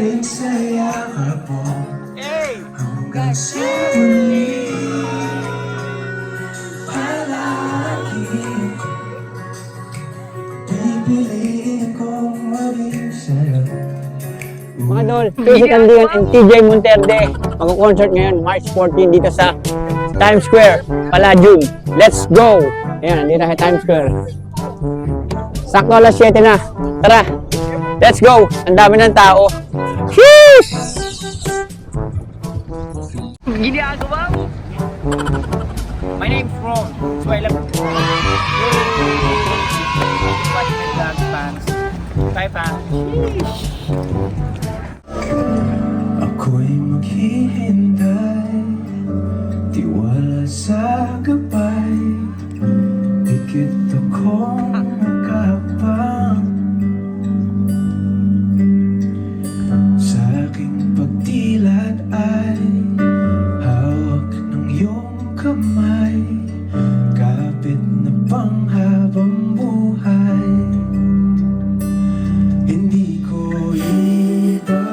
rin sa yakap mo hanggang sa muli. Palagi pipiliin kong maging sa'yo. Mga Dol, Casey Candian and TJ Monterde mag-concert ngayon March 14 dito sa Times Square, Palladium. Let's go! Ayan, nandito na sa Times Square. Sakto alas 7 na. Tara, let's go! Ang dami ng tao. Sheesh! Ginagawa mo! My name's Ron. So I love you. Bye, fans. Ako'y maghihintay, tiwala sa gabay, dikit akong nakapang sa aking pagdilat ay hawak ng iyong kamay, kapit na panghabang buhay. Hindi ko ipagpapali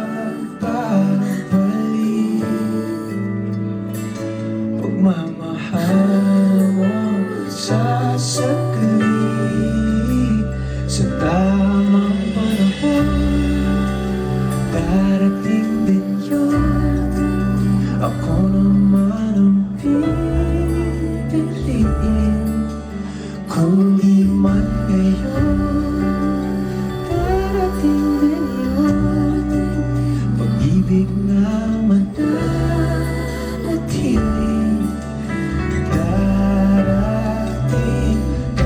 pagmamahal mo sa saglit. Sa tamang panahon darating din yun. Ako naman ang pipiliin, kung di man ngayon darating din yun. Pag-ibig na mananatili, darating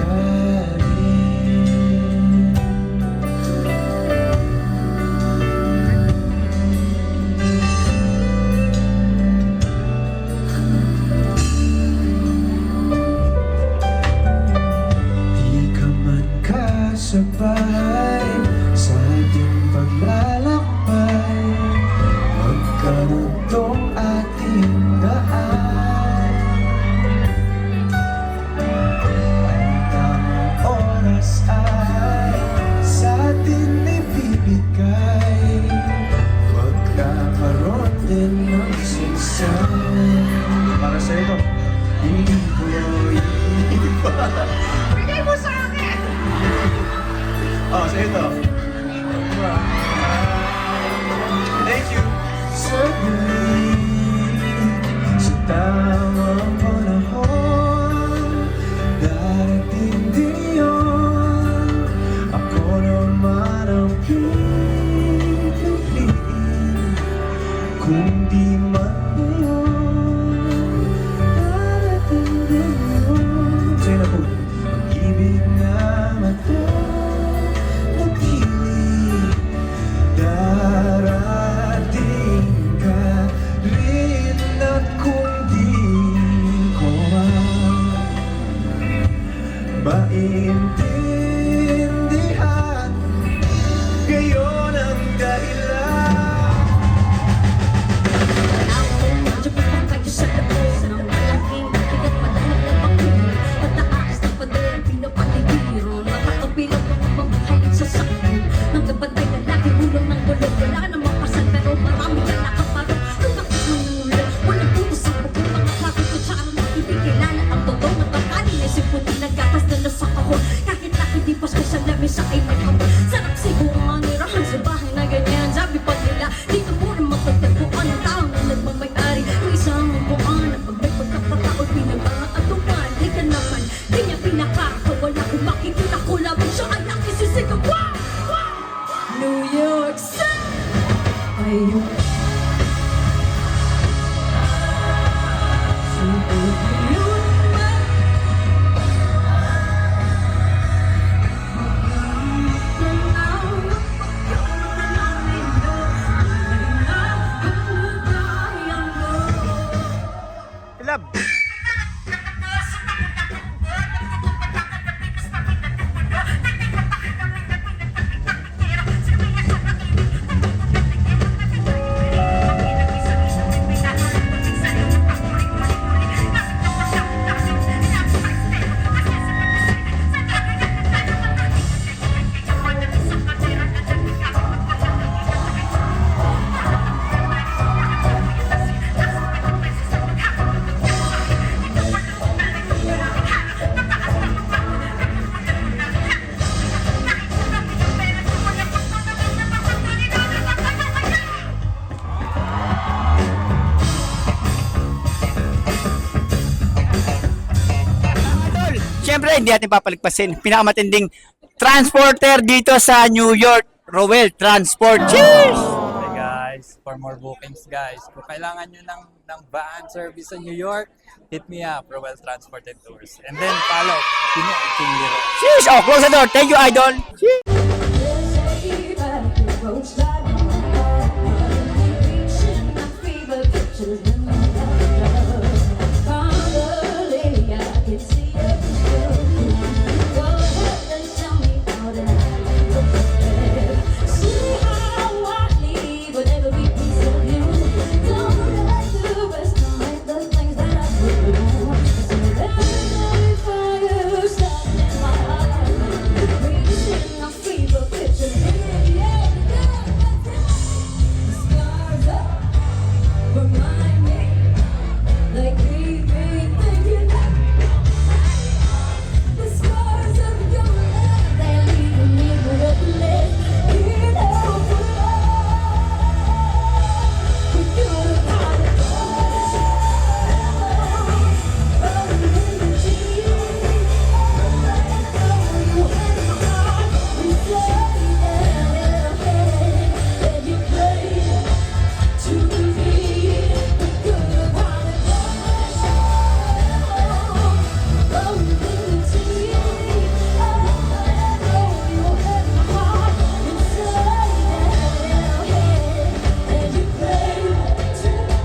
ka rin. Di ka man kasabay sa ating paglalakbay, magkarugtong ating daan. Ang tamang oras ay sa atin ibibigay, magkakaroon din ng sinsan. Para sa ito, hindi ko iba. Bigay mo sa akin! Oh, sa ito. Thank you. Saglit sa tamang panahon darating din yun. Ako naman ang pipiliin, kung di man ngayon darating din yun. Sa'yo na po. Pag-ibig na mananatili, darating ka rin. At kung di ko maintindihan, gayon ang dahilan. Medyo pupang kayo sa labas ng malaking bigat, madalang na bakit pataas ng pader, pinapaligiro nakakabilang ng mabuhay sa sakit ng gabantay na lagi ulo ng gulog. Wala namang pasal pero marami na nakaparong ng bakit ng ulan. Walang putos sa bukong mga klase ko sa araw na hindi kilala ang totoo ng pagkali na siputi ng gatas na nasa kahon. Kahit na hindi pasko sa lamesa ay may kapon. Sarap siguro manirahan sa bahay na ganyan. Sabi pa nila, dito muna magtagpuan ang taong na nagmamayari ng isang buwan. At pag may pagkakataon, pinag-aatupan. Di ka naman, di niya pinakakawala. Kung makikita ko lamang siya, ay nakisisigaw. Wow! Wow! New York City! Ayun. Love! hindi natin papaligpasin. Pinakamatinding transporter dito sa New York, Roel Transport. Cheers! Hey guys, for more bookings guys, kung kailangan nyo ng van service sa New York, hit me up, Roel Transport and Tours. And then follow, King Liro. Cheers! Oh, close the door. Thank you, Idol. Cheers! Remind me, like we've been thinking. The scars of your love, they're leaving me breathless. In over love, we could have had it all. Rolling in the deep, you had my heart. We played and you played to the beat. We could have had it all. Rolling in the deep, you had my heart. We played and you played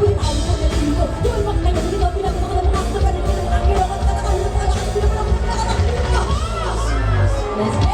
to the beat. Let's go!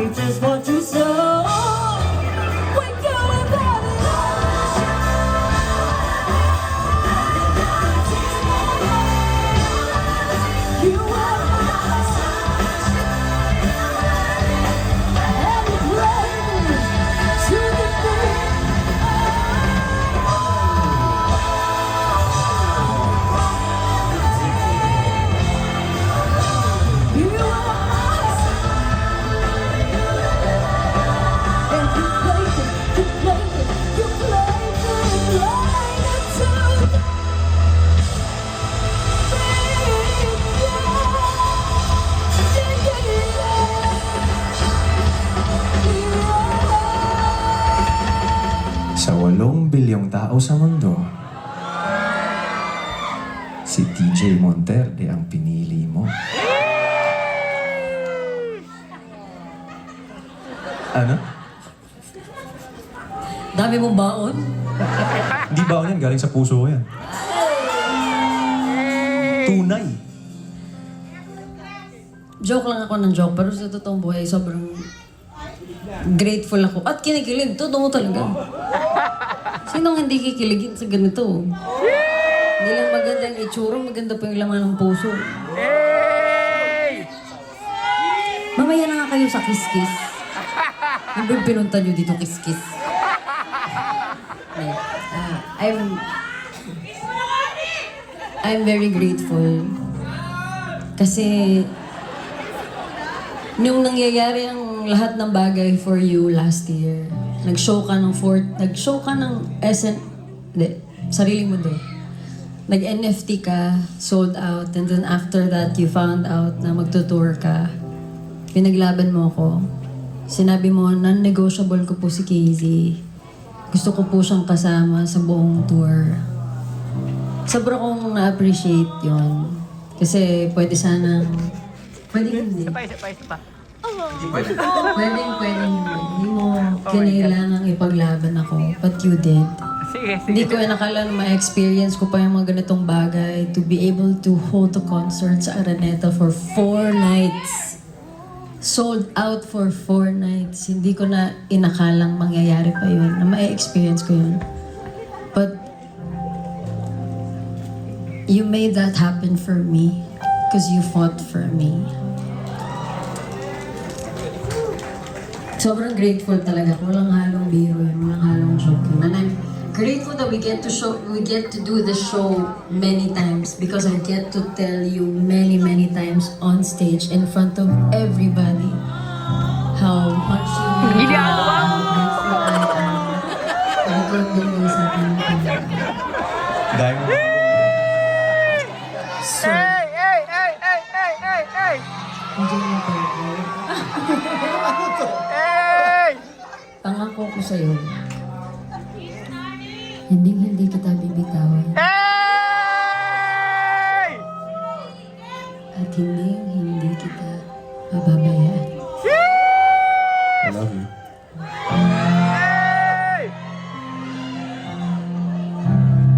Just what you saw. We could have had it all. You were my and we played to the beat. You were my and you played it, you played it, you played it to the Sa 8 bilyong tao sa mundo, si TJ Monterde ang pinili mo. Ano? Dami mong baon? Hindi ba yan? Galing sa puso ko yan. Tunay. Joke lang ako ng joke, pero sa totoong buhay, sobrang grateful ako. At kinikilig, totoo talaga. Sinong hindi kikiligin sa ganito? Hindi lang maganda yung itsura, maganda pa yung laman ng puso. Mamaya na nga kayo sa kiss-kiss. Yung pinunta nyo dito kiss-kiss. I'm very grateful. Kasi nung nangyayari ang lahat ng bagay for you last year, nag-show ka ng sarili mo doon. Nag-NFT ka, sold out, and then after that, you found out na magtutour ka. Pinaglaban mo ako. Sinabi mo, non-negotiable ko po si Casey. Gusto ko po siyang kasama sa buong tour. Sobrang kong na-appreciate yon. Kasi pwede sanang Pwede hindi. Isa pa. Pwedeng hindi mo kinailangang ipaglaban ako. But you did. Sige. Hindi ko nakala na ma-experience ko pa yung mga ganitong bagay to be able to hold a concert sa Araneta for 4 nights. Sold out for 4 nights. Hindi ko na inakalang mangyayari pa yun, na ma-experience ko yun. But you made that happen for me because you fought for me. Sobrang grateful talaga. Walang halong biro yun. Walang halong joke yun. And I'm grateful that we get to do the show many times because I get to tell you many times on stage in front of everybody how much you mean. How grateful I am. Pagod din kayo sa akin. Dahil mo. So, enjoy mo tayo. Pangako ko sa'yo, hindi kita bibitawan. At hindi kita pababayaan. I love you.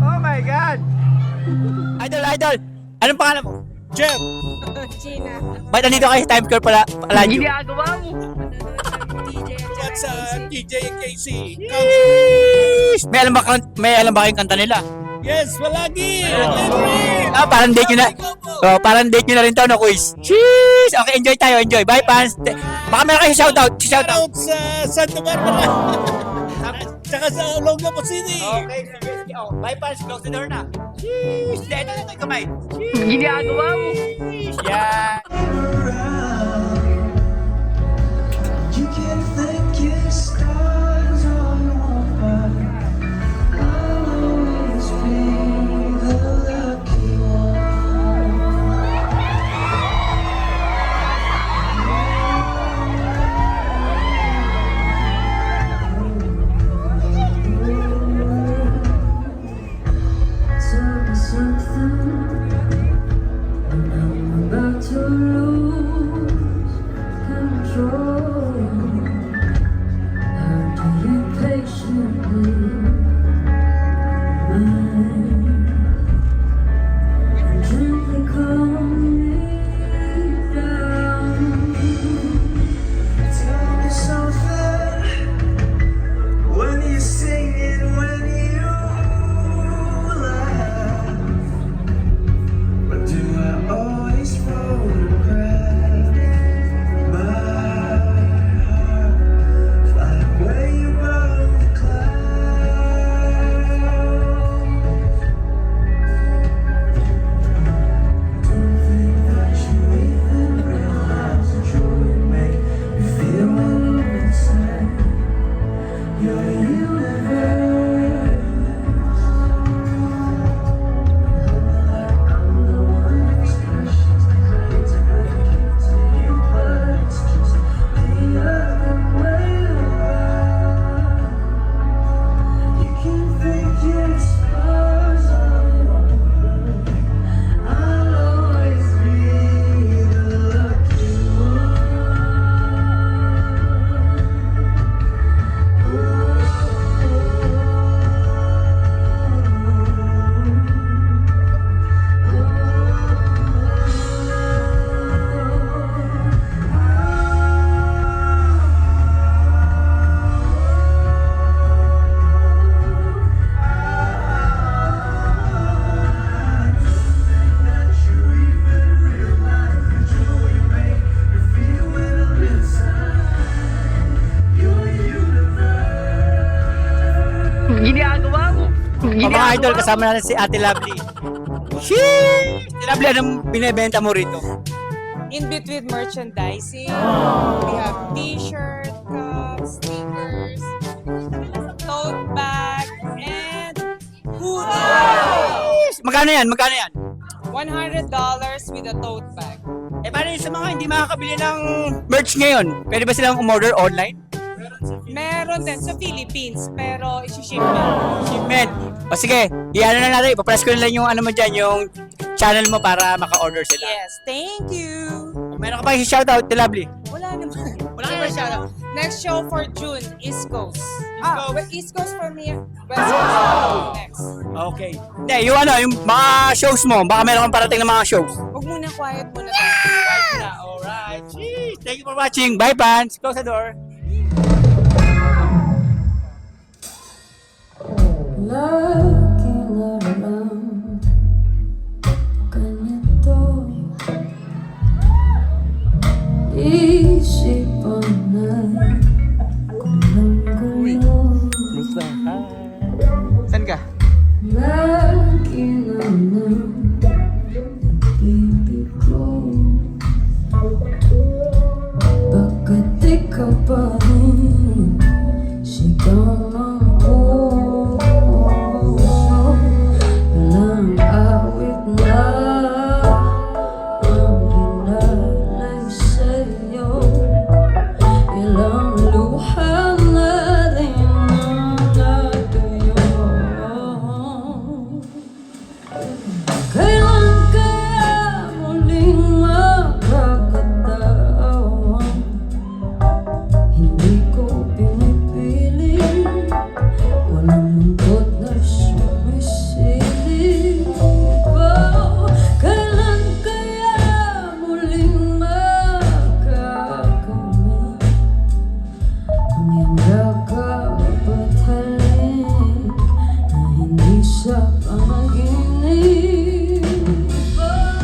Oh my God! Idol! Anong pangalan mo? Jeff! Gina. Ba't nandito kayo sa Times Square pala? Paladio? That's DJ and KC. May alam ba kayong kanta nila? Yes, palagi. Parang date nyo na. Oh, parang date nyo na rin to, no, quiz. Cheese! Okay, enjoy tayo, enjoy. Bye, fans. Baka meron kayo shoutout. Shoutout sa Santa Barbara. Tsaka sa Olongapo City. Okay, sige. Oh, bye, fans. Close the door na. Cheese! Ito na tayo kamay. ginagawa mo. Yeah. You can thank your stars all you want, but I'll always be the lucky one. Tell me something when I'm about to lose control. How do you patiently mind and gently calm me down? Tell me something when you sing it, when you laugh. But do I always photograph my heart flying way above the clouds? Don't think that you even realize the joy you make me feel when I'm inside your universe. I'm the one expressions I hate to break it to you, but it's just the other way around. You can think your stars are wrong. I'll always be the lucky Ginagawa mo. Mga idol, kasama natin si Ate Lovely. Sheesh! Ate Lovely, anong binibenta mo rito? In between merchandising, we have t-shirt, cups, stickers, tote bag, and hoodie. Magkano yan? Magkano yan? $100 with a tote bag. Paano yung sa mga hindi makakabili ng merch ngayon? Pwede ba silang umorder online? Meron din sa Philippines, pero isi-ship na. Shipment. O sige, i-ano na natin, ipapress ko na lang yung ano mo dyan, yung channel mo para maka-order sila. Yes, thank you. Meron ka pa i-shoutout, The Lovely? Wala naman. Wala ka pa i-shoutout. Next show for June, East Coast. Coast. But East Coast for me, West Coast next. Okay. Hindi, yung ano, yung mga shows mo, baka meron kang parating na mga shows. Huwag muna, quiet muna tayo. Right na, alright. Jeez, thank you for watching. Bye, fans. Close the door. Looking around, ganito isipan na gulang-gulo. Saan ka? Lagi na bibig ko, bakit ikaw pa rin sigaw ng puso? Walang awit na ang hinalay sa'yo, ilang luha na rin ang natuyo. Kailan kaya muling makakatawa? Hindi ko pinipiling, walang lungkot na sumisilip. Oh, kailan kaya muling makakamit ang iyong yakap at halik na hindi sa panaginip? Oh,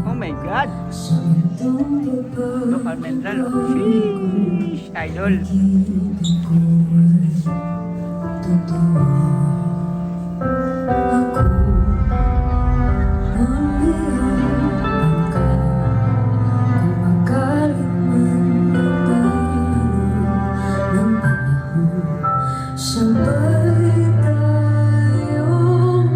Oh my God. Local Mendral. Sheesh, idol. Sabay tayong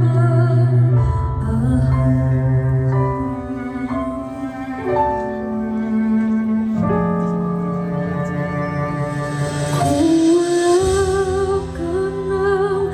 kung wala ka nang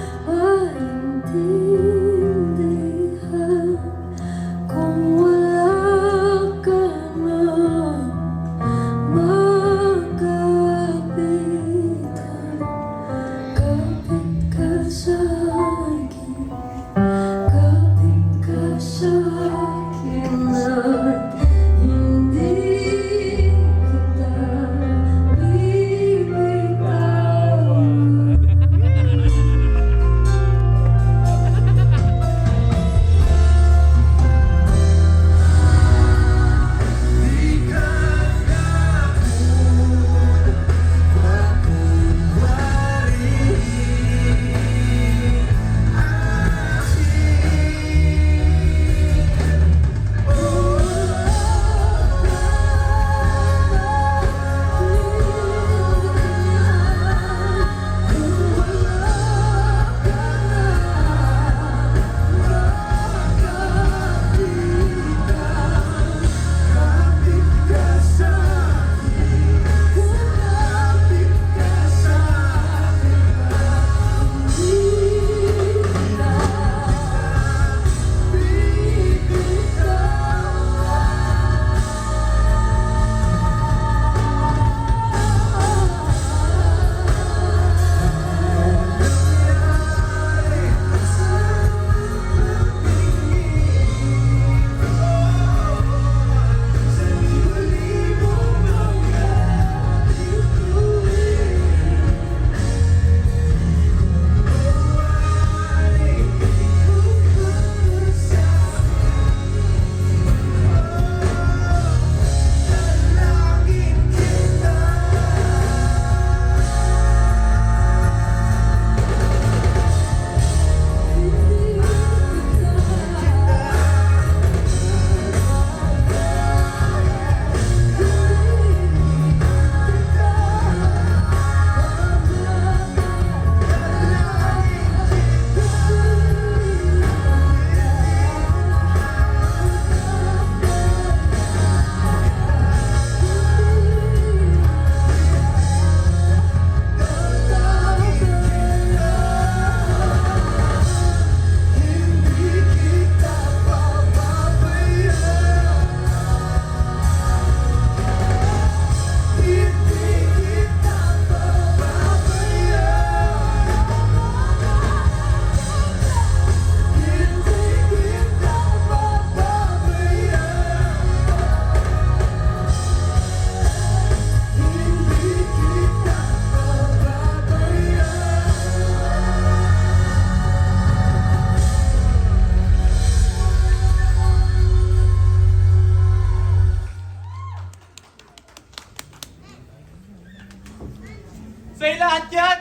Sa'yo lahat yan!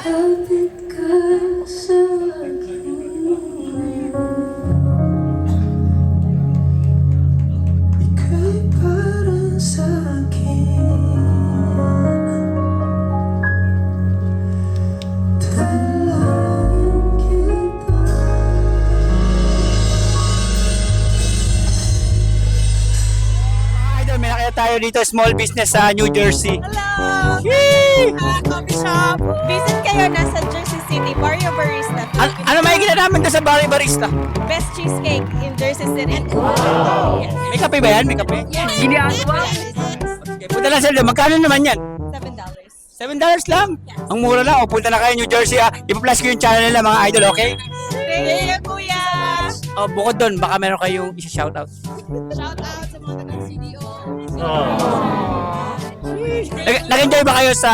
Kapit ka sa akin. Ika'y parang sa akin. Dalangin kita. Idol, may nakita tayo dito, small business sa New Jersey. Hello! Coffee shop. Visit kayo nasa Jersey City, Barrio Barista. Ano makikita namin doon sa Barrio Barista? Best cheesecake in Jersey City. May kape ba yan? May kape? Yes. Okay, punta lang sila. Magkano naman yan? $7. $7 lang. Ang mura lang. O, punta na kayo New Jersey. Ipa-plus ko yung channel nila mga idol, okay? Thank you, Kuya! O, bukod doon, baka meron kayong isa-shoutout. Shout out sa mga taga-CDO. Nag-enjoy ba kayo sa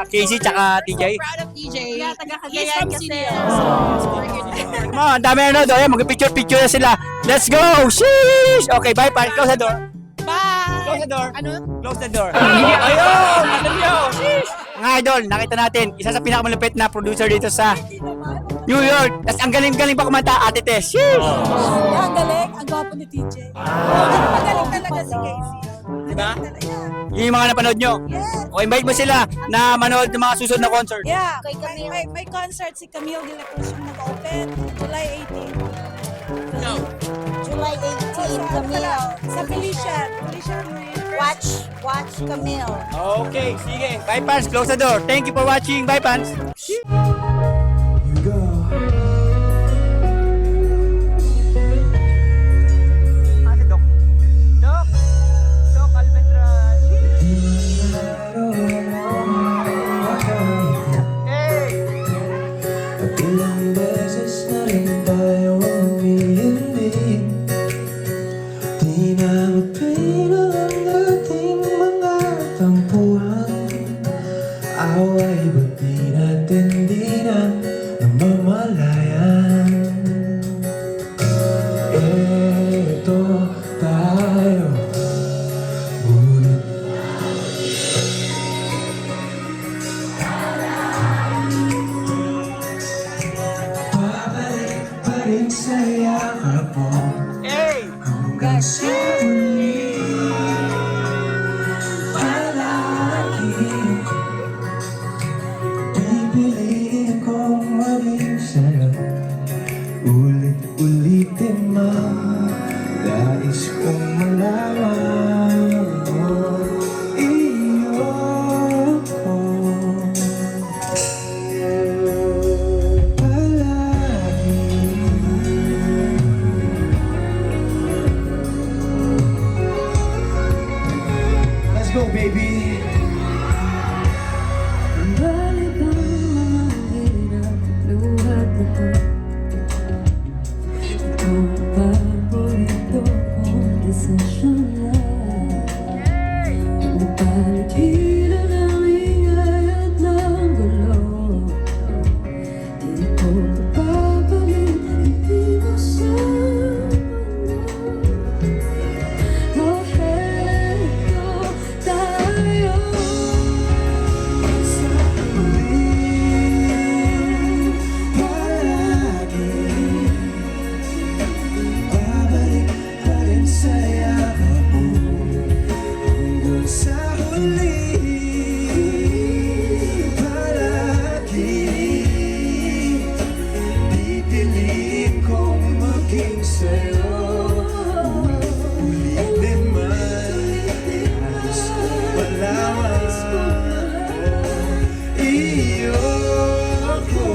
Casey tsaka TJ? Proud of TJ. Yeah, He's taga-Cagayan from kasi. CDO. Come on, dami na doon. Ayan, mag-picture-picture na sila. Let's go! Sheesh! Okay, bye, pal. Close the door. Bye! Close the door. Ano? Close the door. Ayun! Ano nyo? Sheesh! Mga idol, nakita natin, isa sa pinakamalupit na producer dito sa New York. Tapos ang galing-galing pa kumanta, Ate Tess. Sheesh! Ang galing. Ang gwapo ni TJ. Magaling talaga si Casey. Diba? Yun yung mga napanood nyo. O invite mo sila na manood ng mga susunod na concert. Yeah, may concert si Camille de la Cruz yung nag-open July 18. July 18, Camille. Sa Felician. Watch Camille. Okay, sige. Bye, fans. Close the door. Thank you for watching. Bye, fans. You go. Dok. Dok. Dok, Almendra. Hey! At ilang beses na rin tayo umiinig. Di na mapilang ang dating mga tampuhan. Away ba't di natin di na namamalayan? Eto tayo ulit. Babalik pa rin sa yakap mo Hey! hanggang sa huli. Palagi pipiliin kong maging sa'yo. Ulit-ulitin man, nais kong malaman mo. Iyo ko palagi. Let's go, baby. Balik ang mga hirap, luhat na to. Ito ang paborito kong desisyon lang. Napaligiran ang ingay at ng gulo. Di ko mapapagin, hindi ko sa mundo. Oh, heto tayo sa huli. Palagi babalik pa rin sa yakap mo hanggang sa huli. Palagi pipiliin kong maging sa'yo. Ulitin man, nais kong malaman iyo ko.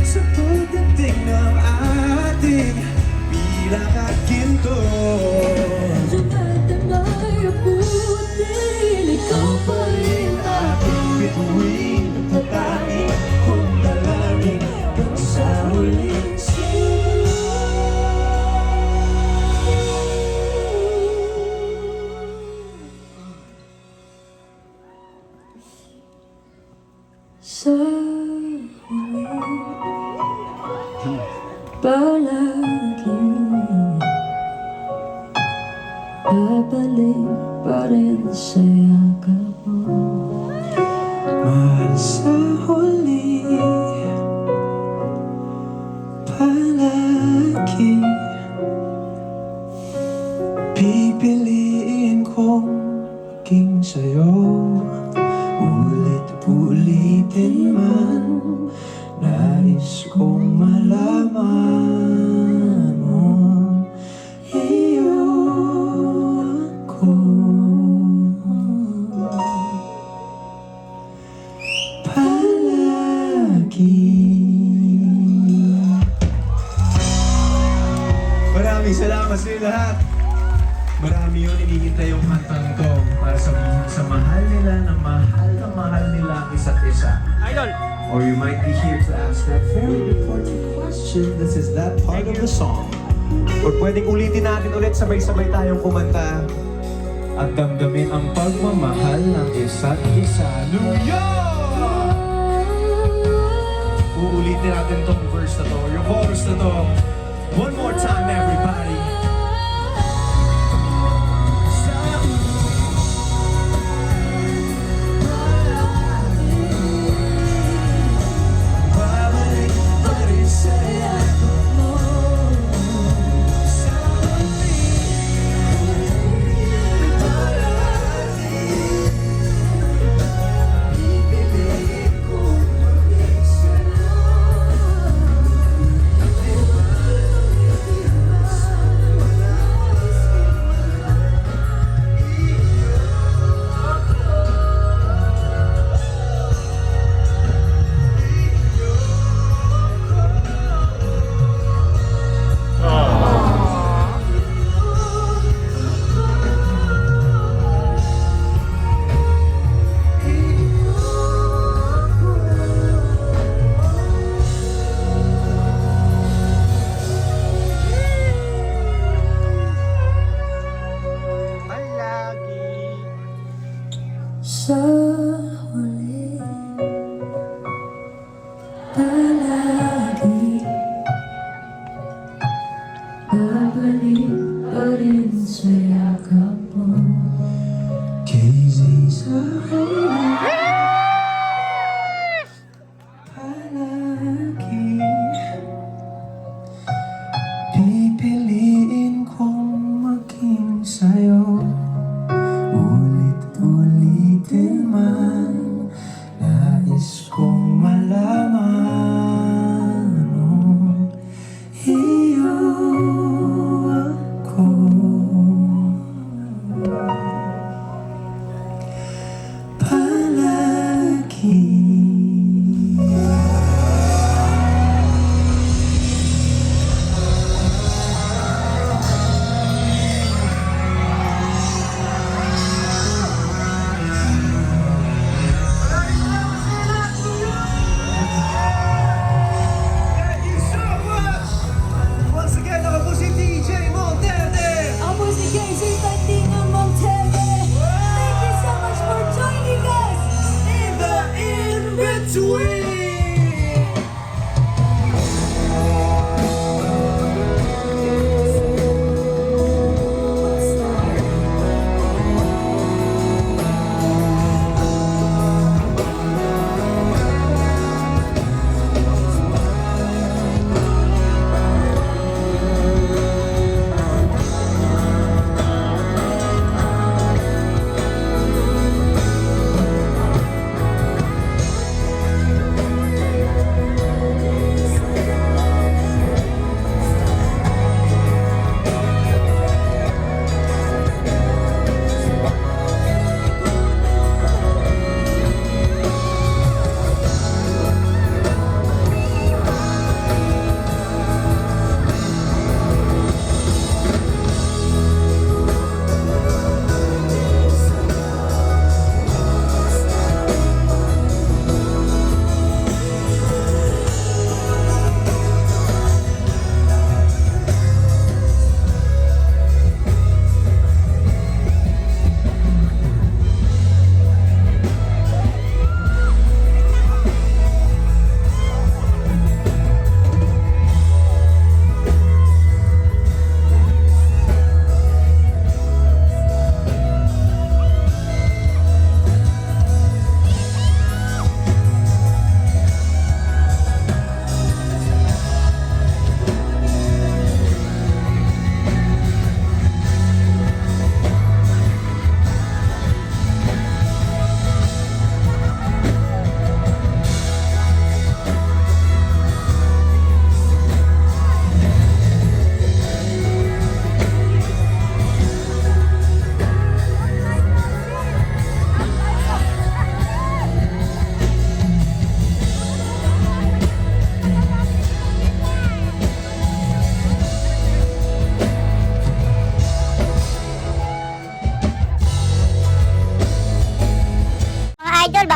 Sa pagdating ng ating pinakaginto, sapat na may abutin, ikaw pa rin aking bituin. Tatangin kong dalangin hanggang sa huling sa huli. palagi babalik pa rin sa yakap mo. Mahal sa huli, palagi pipiliin kong maging sa'yo. Ulit-ulitin man, nais kong malaman mo, iyo ako. Palagi. Maraming salamat sa inyo lahat. Marami yun hinihintay yung kantang to para sabihin sa mahal nila na mahal nila ang isa't isa. Idol! Or you might be here to ask that very important question. This is that part of the song. Or pwedeng ulitin natin ulit, sabay-sabay tayong kumanta at damdamin ang pagmamahal ng isa't isa. New York! Uulitin natin tong verse na to, or yung chorus na to. One more time, everybody.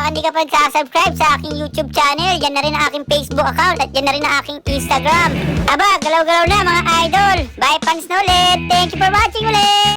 baka hindi ka pa nagsasubscribe sa aking YouTube channel, yan na rin ang aking Facebook account at yan na rin ang aking Instagram. Aba, galaw-galaw na mga idol. Bye fans na ulit. Thank you for watching ulit.